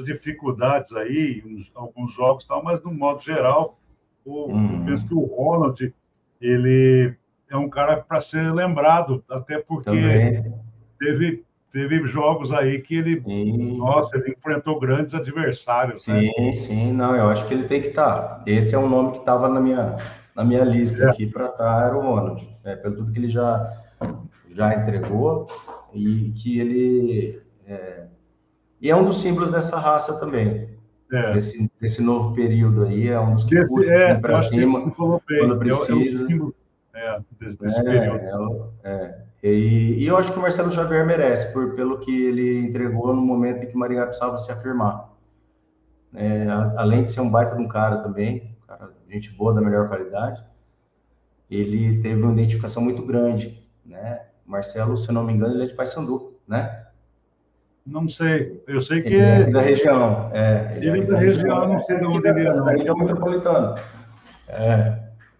dificuldades aí, alguns jogos e tal, mas, no modo geral, eu penso que Uhum. o Ronald, ele é um cara para ser lembrado, até porque Também. teve jogos aí que Sim, nossa, ele enfrentou grandes adversários, né? sim, não, eu acho que ele tem que estar. Esse é um nome que estava na minha lista É, aqui para estar, era o Ronald. Pelo tudo que ele já entregou e que ele. E é um dos símbolos dessa raça também, é. desse novo período aí, é um dos que puxa o time para Eu acho que você cima falou quando bem, é o precisa. símbolo desse período. E eu acho que o Marcelo Xavier merece, pelo que ele entregou no momento em que o Maringá precisava se afirmar. Além de ser um baita de um cara também, cara, gente boa da melhor qualidade, ele teve uma identificação muito grande, né? Marcelo, se eu não me engano, ele é de Paysandu, né? Não sei, eu sei que Ele é aqui da região, ele é ele é aqui da da região, região, eu não é sei de aqui onde da, ele é, da não. região metropolitana.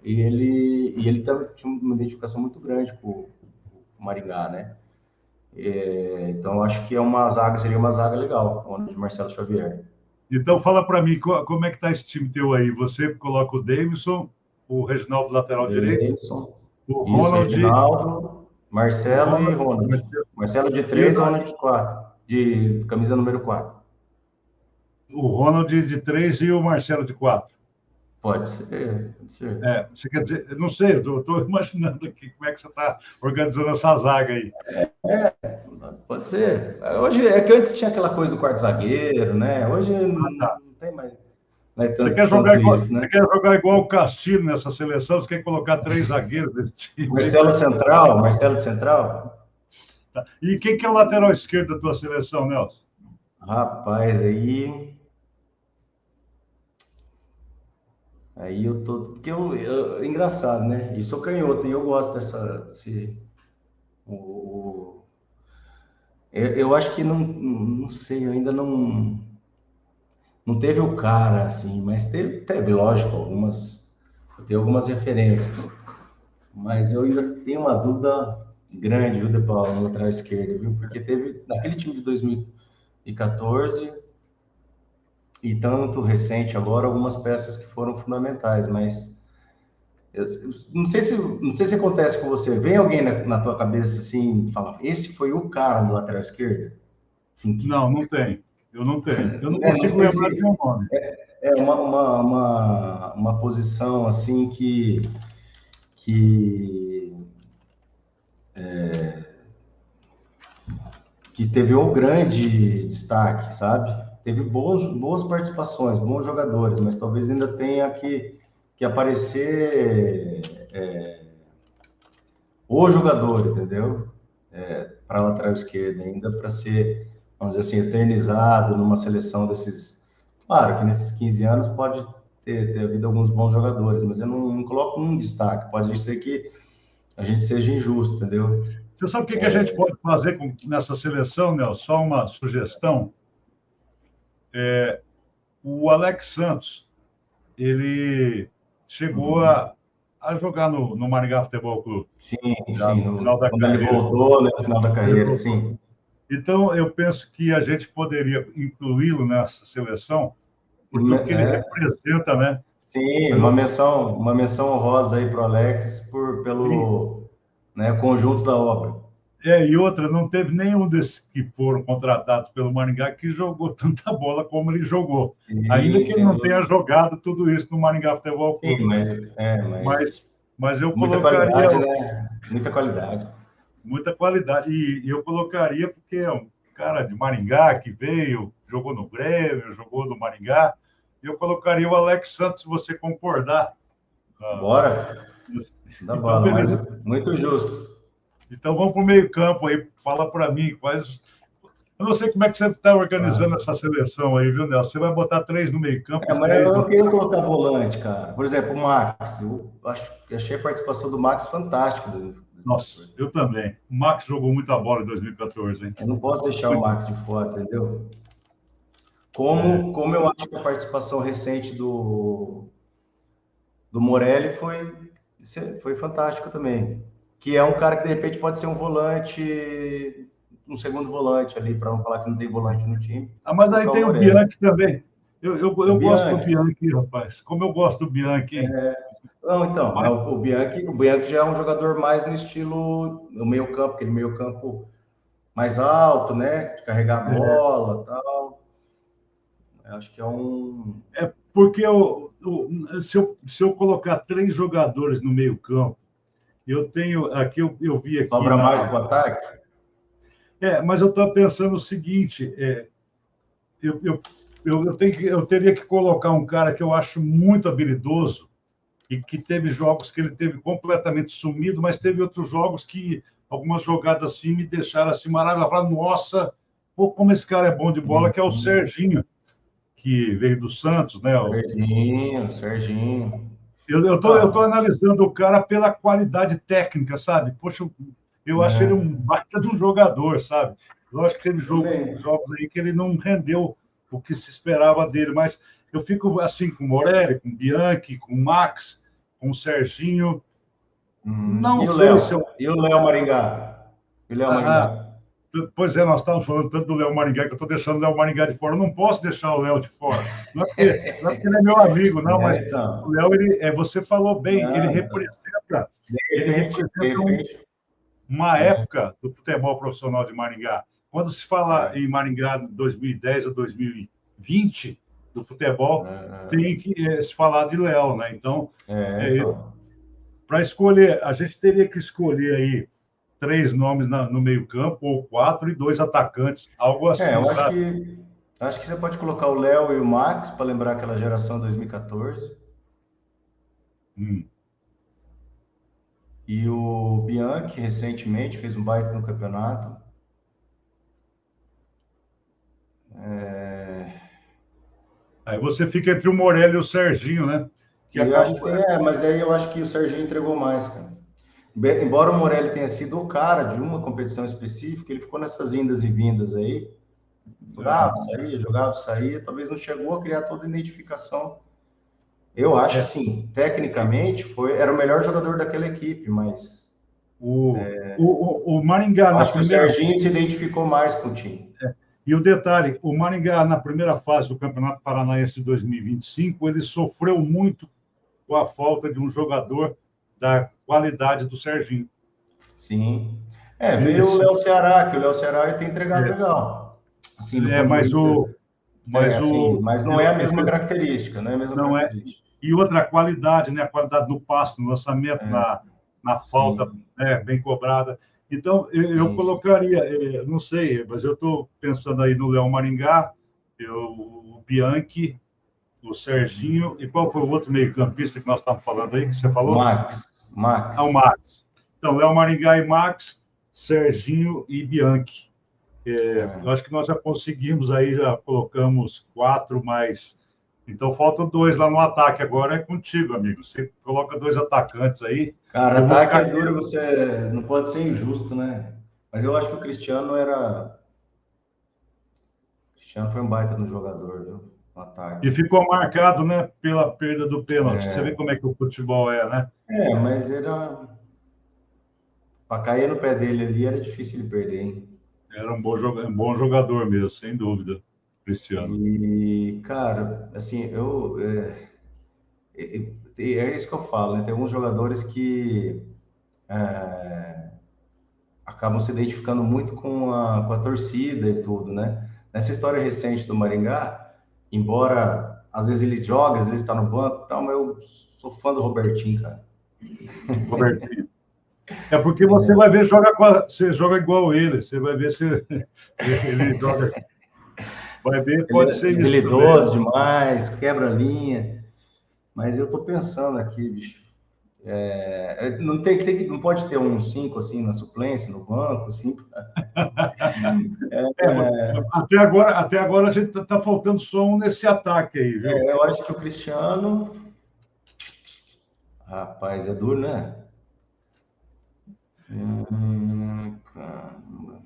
E ele tinha uma identificação muito grande com o Maringá, né? Então, eu acho que seria uma zaga legal, onde Marcelo Xavier. Então, fala para mim, como é que está esse time teu aí? Você coloca o Davidson, o Reginaldo lateral direito, Davidson, o isso, Ronald, Reginaldo, o Marcelo e Ronald, Ronald. Marcelo de e 3, Ronald de 4, de camisa número 4. o Ronald de 3 e o Marcelo de 4. Pode ser, pode ser. Você quer dizer, eu não sei, eu estou imaginando aqui como é que você está organizando essa zaga aí. Pode ser. Hoje, é que antes tinha aquela coisa do quarto zagueiro, né? Hoje Ah, tá. não tem mais, não é tanto isso, Você né? quer jogar igual o Castilho nessa seleção? Você quer colocar 3 zagueiros nesse time aí? Marcelo de Central. Tá. E quem que é o lateral esquerdo da tua seleção, Nelson? Rapaz, aí eu tô, porque engraçado, né? E sou canhoto e eu gosto o, o- eu acho que não sei, eu ainda não teve o cara assim, mas teve, lógico, eu tenho algumas referências, mas eu ainda tenho uma dúvida grande, viu, De Paulo, no lateral esquerdo, viu? Porque teve naquele time de 2014 e tanto recente agora algumas peças que foram fundamentais, mas não sei se acontece com você. Vem alguém na tua cabeça assim, e fala, esse foi o cara do lateral esquerdo? Assim, Não, não tem. Eu não tenho. Eu não não consigo sei lembrar de se nenhum nome. é uma posição assim que, que teve um grande destaque, sabe? Teve boas participações, bons jogadores, mas talvez ainda tenha que aparecer o jogador, entendeu? Para lateral esquerda, ainda para ser, vamos dizer assim, eternizado numa seleção desses. Claro que nesses 15 anos pode ter havido alguns bons jogadores, mas eu não coloco um destaque. Pode ser que a gente seja injusto, entendeu? Você sabe o que a gente pode fazer nessa seleção, Nelson? Só uma sugestão. O Alex Santos, ele chegou Uhum. a a jogar no Maringá Futebol Clube. Sim, Já sim. no final da Quando ele carreira. voltou, né, no final da carreira, sim. Então, eu penso que a gente poderia incluí-lo nessa seleção, por tudo que ele representa, né? Sim, uma menção honrosa aí para o Alex pelo né, conjunto da obra. E outra, não teve nenhum desses que foram contratados pelo Maringá que jogou tanta bola como ele jogou. Sim, Ainda que ele não tenha jogado tudo isso no Maringá Futebol Clube. Sim, mas eu muita colocaria... qualidade, né? Muita qualidade. Muita qualidade. E eu colocaria porque é um cara de Maringá que veio, jogou no Grêmio, jogou no Maringá. Eu colocaria o Alex Santos, se você concordar. Bora. Então, Bala, beleza. mas muito justo. Então, vamos para o meio-campo aí. Fala para mim quais. Eu não sei como é que você está organizando essa seleção aí, viu, Nelson? Você vai botar 3 no meio-campo e Mas 3 eu no... queria colocar volante, cara. Por exemplo, o Max. Achei a participação do Max fantástica. Nossa, eu também. O Max jogou muita bola em 2014, hein? Eu não posso deixar o Max de fora, entendeu? Como eu acho que a participação recente do Morelli foi fantástica também. Que é um cara que, de repente, pode ser um volante, um segundo volante ali, para não falar que não tem volante no time. Mas aí tem o Bianchi também. Eu gosto do Bianchi, rapaz. Como eu gosto do Bianchi, hein? Não, então, o Bianchi já é um jogador mais no estilo no meio-campo, aquele meio-campo mais alto, né? De carregar a bola e tal. Eu acho que é um... Porque se eu colocar 3 jogadores no meio-campo, eu tenho... Aqui eu vi aqui... Sobra mais para o ataque? Mas eu estou pensando o seguinte, eu teria que colocar um cara que eu acho muito habilidoso e que teve jogos que ele teve completamente sumido, mas teve outros jogos que algumas jogadas assim me deixaram assim maravilhoso. Eu falei, nossa, pô, como esse cara é bom de bola, que é o Serginho, que veio do Santos, né? Serginho. Eu tô analisando o cara pela qualidade técnica, sabe? Poxa, eu acho ele um baita de um jogador, sabe? Lógico que teve jogos aí que ele não rendeu o que se esperava dele, mas eu fico assim com o Morelli, com o Bianchi, com o Max, com o Serginho. Não sei se eu... E o Léo Maringá? Pois é, nós estávamos falando tanto do Léo Maringá que eu estou deixando o Léo Maringá de fora. Eu não posso deixar o Léo de fora. Não é porque ele é meu amigo, não, mas o Léo, você falou bem, ele representa uma época do futebol profissional de Maringá. Quando se fala em Maringá de 2010 a 2020, do futebol, tem que se falar de Léo, né? Então, para escolher, a gente teria que escolher aí 3 nomes no meio-campo, ou 4, e 2 atacantes, algo assim, acho que você pode colocar o Léo e o Max, para lembrar aquela geração de 2014. E o Bianchi, recentemente, fez um baita no campeonato. Aí você fica entre o Morelli e o Serginho, né? Mas aí eu acho que o Serginho entregou mais, cara. Embora o Morelli tenha sido o cara de uma competição específica, ele ficou nessas indas e vindas aí. Jogava, saía, talvez não chegou a criar toda a identificação. Eu acho, assim, tecnicamente, era o melhor jogador daquela equipe, mas... O Maringá... Acho que o Serginho se identificou mais com o time. E o detalhe, o Maringá, na primeira fase do Campeonato Paranaense de 2025, ele sofreu muito com a falta de um jogador da qualidade do Serginho. Sim. Veio o Léo Ceará, que o Léo Ceará tem entregado legal. Assim, mas não é a mesma característica, não é a mesma característica. E outra qualidade, né? A qualidade no passe, no lançamento, na falta bem cobrada. Então, eu colocaria, não sei, mas eu estou pensando aí no Léo Maringá, o Bianchi, o Serginho, e qual foi o outro meio-campista que nós estávamos falando aí, que você falou? Max. O Max. Então, Léo Maringá e Max, Serginho e Bianchi. Eu acho que nós já conseguimos aí, já colocamos 4 mais... Então, faltam 2 lá no ataque. Agora é contigo, amigo. Você coloca 2 atacantes aí. Cara, ataque é duro, você não pode ser injusto, né? Mas eu acho que o Cristiano foi um baita no jogador, viu? no ataque. E ficou marcado, né, pela perda do pênalti. Você vê como é que o futebol é, né? Mas era... Para cair no pé dele ali era difícil ele perder, hein? Era um bom jogador mesmo, sem dúvida, Cristiano. E, cara, assim, é isso que eu falo, né? Tem alguns jogadores que acabam se identificando muito com a torcida e tudo, né? Nessa história recente do Maringá, embora às vezes ele joga, às vezes está no banco e tal, mas eu sou fã do Robertinho, cara. Robertinho. É porque você vai ver, você joga igual ele, você vai ver se ele joga. Vai ver, pode ser isso. Habilidoso demais, quebra a linha. Mas eu tô pensando aqui, bicho. Não pode ter um 5 assim na suplência, no banco, assim. Até agora a gente tá faltando só um nesse ataque aí, viu? Eu acho que o Cristiano. Rapaz, é duro, né? Caramba.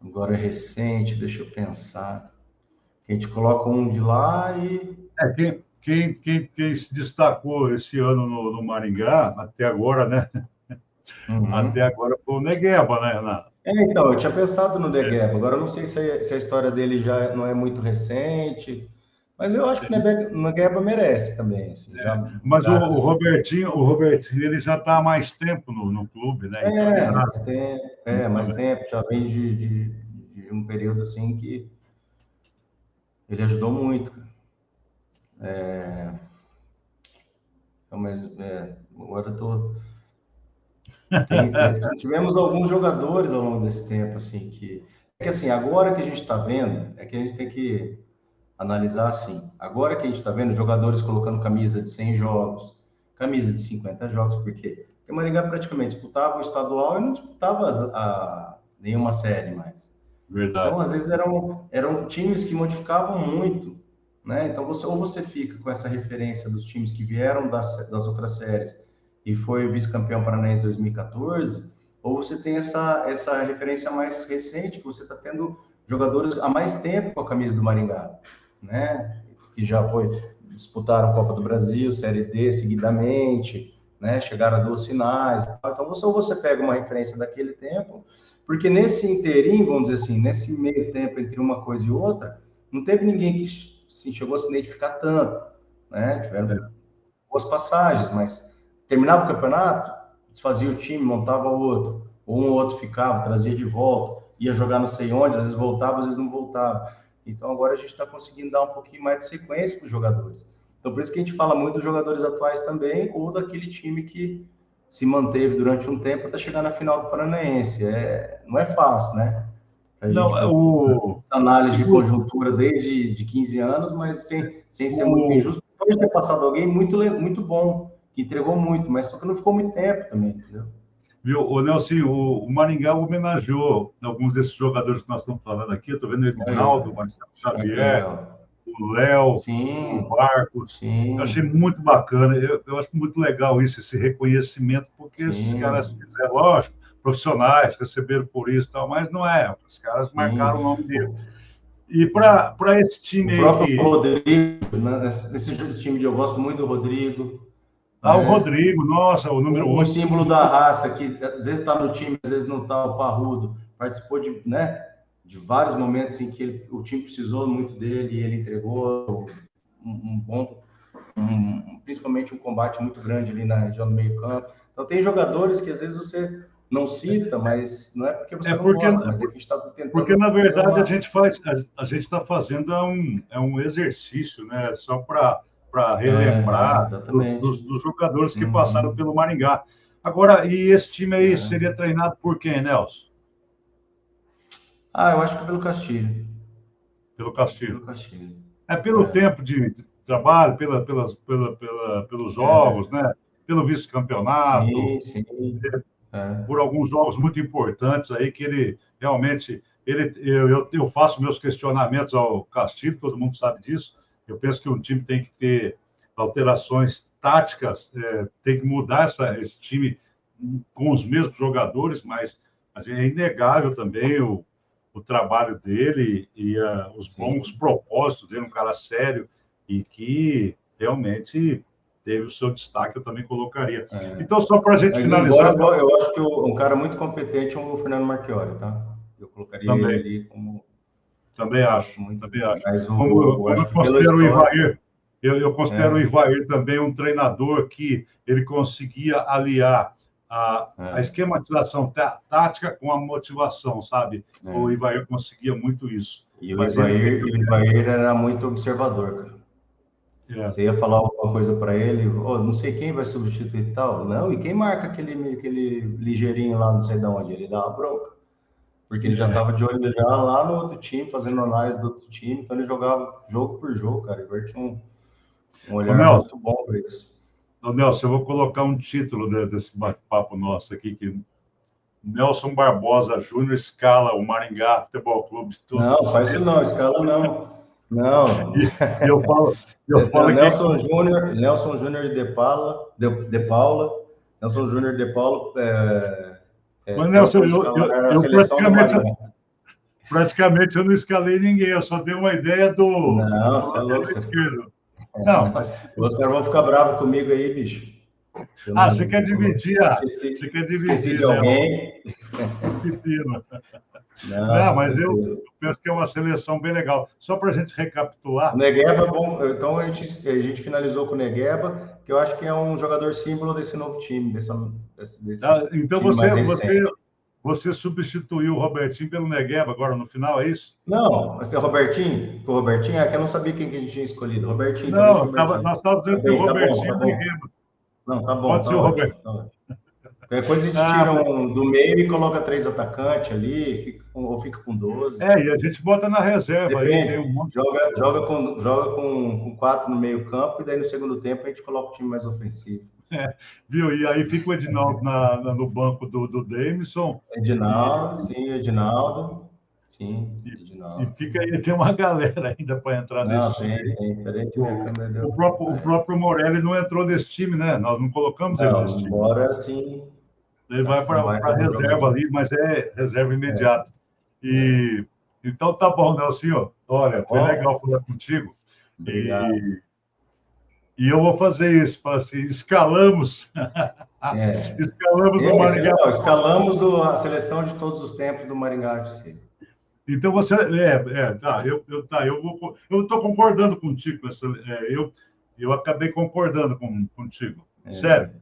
Agora é recente, deixa eu pensar. A gente coloca um de lá e. Quem se destacou esse ano no Maringá, até agora, né? Até agora foi o Negueba, né, Renato? Então, eu tinha pensado no Negueba. Agora eu não sei se a história dele já não é muito recente, mas eu acho que o Negueba merece também. Assim, mas o Robertinho, ele já está há mais tempo no clube, né? Mais tempo, já vem de um período assim que ele ajudou muito. Mas agora eu tô... Tivemos alguns jogadores ao longo desse tempo, assim, que assim, agora que a gente está vendo, é que a gente tem que analisar assim. Agora que a gente está vendo jogadores colocando camisa de 100 jogos, camisa de 50 jogos, por quê? Porque o Maringá praticamente disputava o estadual e não disputava nenhuma série mais. Verdade. Então, às vezes, eram times que modificavam muito, né? Então, ou você fica com essa referência dos times que vieram das outras séries e foi vice-campeão paranaense 2014, ou você tem essa referência mais recente, que você está tendo jogadores há mais tempo com a camisa do Maringá, né? Que já disputaram a Copa do Brasil, Série D seguidamente, né? Chegaram a 2 finais. Então, ou você pega uma referência daquele tempo, porque nesse inteirinho, vamos dizer assim, nesse meio tempo entre uma coisa e outra, não teve ninguém que chegou a se identificar tanto, né? Tiveram boas passagens, mas terminava o campeonato, desfazia o time, montava outro, ou um ou outro ficava, trazia de volta, ia jogar não sei onde, às vezes voltava, às vezes não voltava. Então agora a gente está conseguindo dar um pouquinho mais de sequência para os jogadores. Então por isso que a gente fala muito dos jogadores atuais também, ou daquele time que se manteve durante um tempo até chegar na final do Paranaense. Não é fácil, né? A gente análise de conjuntura desde 15 anos, mas sem ser muito injusto. Pode ter passado alguém muito, muito bom, que entregou muito, mas só que não ficou muito tempo também, entendeu? Viu, o Nelson, o Maringá homenageou alguns desses jogadores que nós estamos falando aqui. Eu estou vendo o Edinaldo, o Marcelo Xavier, o Léo, o Barcos. Sim. Eu achei muito bacana. Eu acho muito legal esse reconhecimento, porque esses caras fizeram, lógico, profissionais, receberam por isso e tal, mas não é. Os caras marcaram o nome dele. E para esse time aí. O próprio Rodrigo, né? Esse time eu gosto muito do Rodrigo. O Rodrigo, nossa, o número 1. O símbolo da raça, que às vezes está no time, às vezes não está, o Parrudo. Participou de vários momentos em que o time precisou muito dele e ele entregou principalmente um combate muito grande ali na região do meio-campo. Então, tem jogadores que às vezes você não cita, mas não é porque você não gosta, mas é que a gente está tentando... Porque, na verdade, a gente está fazendo um exercício, né? Só para relembrar dos jogadores que passaram pelo Maringá. Agora, e esse time aí seria treinado por quem, Nelson? Eu acho que pelo Castilho. Pelo Castilho. Pelo Castilho. Pelo tempo de trabalho, pelos jogos, né? Pelo vice-campeonato. Sim. Por alguns jogos muito importantes aí, que ele realmente... Eu faço meus questionamentos ao Castilho, todo mundo sabe disso. Eu penso que um time tem que ter alterações táticas, tem que mudar esse time com os mesmos jogadores, mas é inegável também o o trabalho dele e os bons propósitos dele, um cara sério e que realmente teve o seu destaque, eu também colocaria. Então, só para a gente finalizar... Eu acho que um cara muito competente é o Fernando Marchiori, tá? Eu colocaria também. ele ali como... Também acho. Mas como eu considero o Ivair, eu considero o Ivair também um treinador que ele conseguia aliar a esquematização tática com a motivação, sabe? O Ivair conseguia muito isso. E o Ivair era muito observador, cara. Você ia falar alguma coisa para ele, não sei quem vai substituir e tal. Não, e quem marca aquele ligeirinho lá, não sei de onde? Ele dava bronca. Porque ele já estava de olho já lá no outro time, fazendo análise do outro time. Então ele jogava jogo por jogo, cara. Ele tinha um olhar muito bom para isso. Nelson, eu vou colocar um título desse bate-papo nosso aqui, que Nelson Barbosa Júnior escala o Maringá Futebol Clube. Não, faz isso não, escala não. Não. Eu falo Nelson Júnior de Paula. Nelson Júnior de Paula. Mas, Nelson, eu praticamente eu não escalei ninguém, eu só dei uma ideia do lateral esquerdo. Não, mas... Os caras vão ficar bravos comigo aí, bicho. Você quer dividir? Você quer dividir, de alguém? Não, mas eu penso que é uma seleção bem legal. Só para a gente recapitular... O Negueba é bom. Então, a gente finalizou com o Negueba, que eu acho que é um jogador símbolo desse novo time. Então, você substituiu o Robertinho pelo Negueba agora no final, é isso? Não, mas o Robertinho, é que eu não sabia quem que a gente tinha escolhido. Robertinho. Não, nós estávamos entre o Robertinho e o Negueba. Não, tá bom. Pode ser o Robertinho. Qualquer coisa a gente tira do meio e coloca 3 atacantes ali, fica com 12. E a gente bota na reserva. Depende. Aí, tem um monte... joga com 4 no meio campo e daí no segundo tempo a gente coloca o time mais ofensivo. Viu? E aí fica o Edinaldo no banco do Davidson. Edinaldo. Sim, E fica aí, tem uma galera ainda para entrar nesse time. Peraí que minha câmera deu. O próprio Morelli não entrou nesse time, né? Nós não colocamos ele nesse time. Embora sim. Ele vai para a reserva ali, mas é reserva imediata. Então tá bom, Nelson. Olha, foi legal falar contigo. E eu vou fazer isso, assim, escalamos. Escalamos o Maringá. Escalamos a seleção de todos os tempos do Maringá FC. Então você. Eu estou concordando contigo. Eu acabei concordando contigo. Sério.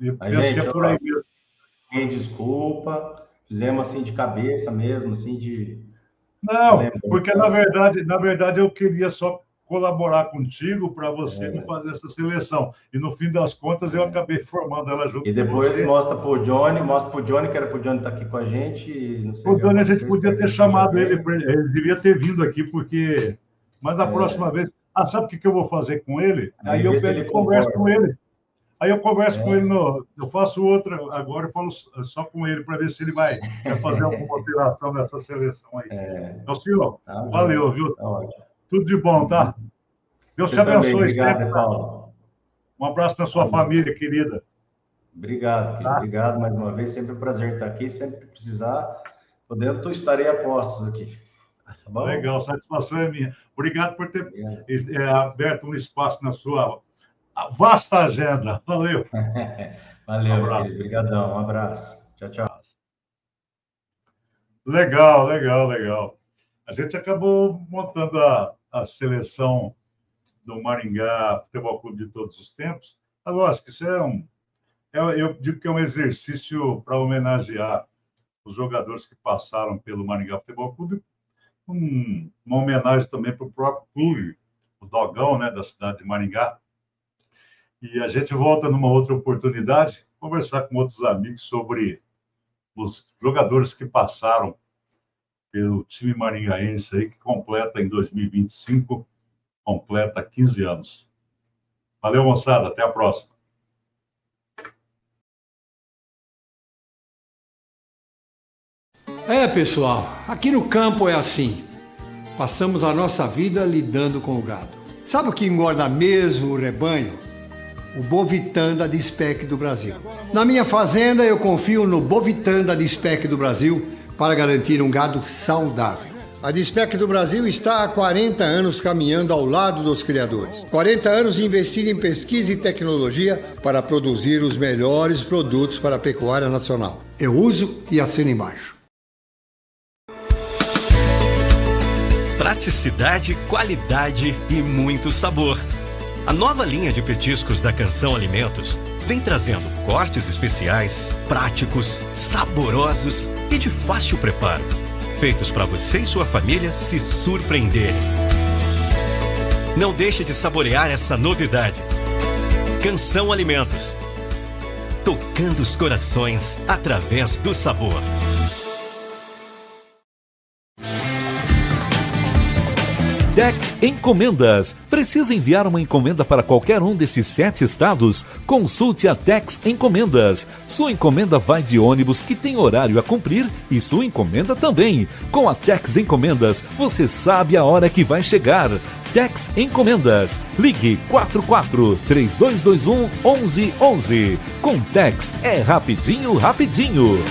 Eu penso que é por aí mesmo. Desculpa. Fizemos assim de cabeça mesmo, assim de. Não, porque na verdade eu queria só colaborar contigo para você me fazer essa seleção. E no fim das contas eu acabei formando ela junto com você. E depois mostra pro Johnny, que era pro Johnny estar aqui com a gente. Não sei o Johnny a gente podia ter chamado ele devia ter vindo aqui, porque... Mas na próxima vez... sabe o que eu vou fazer com ele? Aí eu converso com ele. Aí eu converso com ele, eu faço outra agora, eu falo só com ele para ver se ele vai fazer alguma alteração nessa seleção aí. Então, senhor, valeu, viu? Tá ótimo. Tudo de bom, tá? Deus te abençoe. Obrigado, Paulo. Um abraço na sua família, querida. Obrigado, querido. Obrigado mais uma vez. Sempre um prazer estar aqui. Sempre que precisar, estarei a postos aqui. Tá bom? Legal, satisfação é minha. Obrigado por ter aberto um espaço na sua vasta agenda. Valeu. Valeu, querido. Obrigadão. Um abraço. Tchau, tchau. Legal. A gente acabou montando a seleção do Maringá Futebol Clube de todos os tempos. Lógico que isso eu digo que é um exercício para homenagear os jogadores que passaram pelo Maringá Futebol Clube, uma homenagem também para o próprio clube, o Dogão, né, da cidade de Maringá. E a gente volta numa outra oportunidade, conversar com outros amigos sobre os jogadores que passaram pelo time maringaense aí, que completa em 2025, completa 15 anos. Valeu, moçada. Até a próxima. Pessoal, aqui no campo é assim. Passamos a nossa vida lidando com o gado. Sabe o que engorda mesmo o rebanho? O Bovitan da Dispec do Brasil. Na minha fazenda, eu confio no Bovitan da Dispec do Brasil, para garantir um gado saudável. A Dispec do Brasil está há 40 anos caminhando ao lado dos criadores. 40 anos investindo em pesquisa e tecnologia para produzir os melhores produtos para a pecuária nacional. Eu uso e assino embaixo. Praticidade, qualidade e muito sabor. A nova linha de petiscos da Canção Alimentos vem trazendo cortes especiais, práticos, saborosos e de fácil preparo, feitos para você e sua família se surpreenderem. Não deixe de saborear essa novidade. Canção Alimentos, tocando os corações através do sabor. Tex Encomendas. Precisa enviar uma encomenda para qualquer um desses 7 estados? Consulte a Tex Encomendas. Sua encomenda vai de ônibus que tem horário a cumprir e sua encomenda também. Com a Tex Encomendas, você sabe a hora que vai chegar. Tex Encomendas. Ligue 44-3221-1111. Com Tex é rapidinho, rapidinho.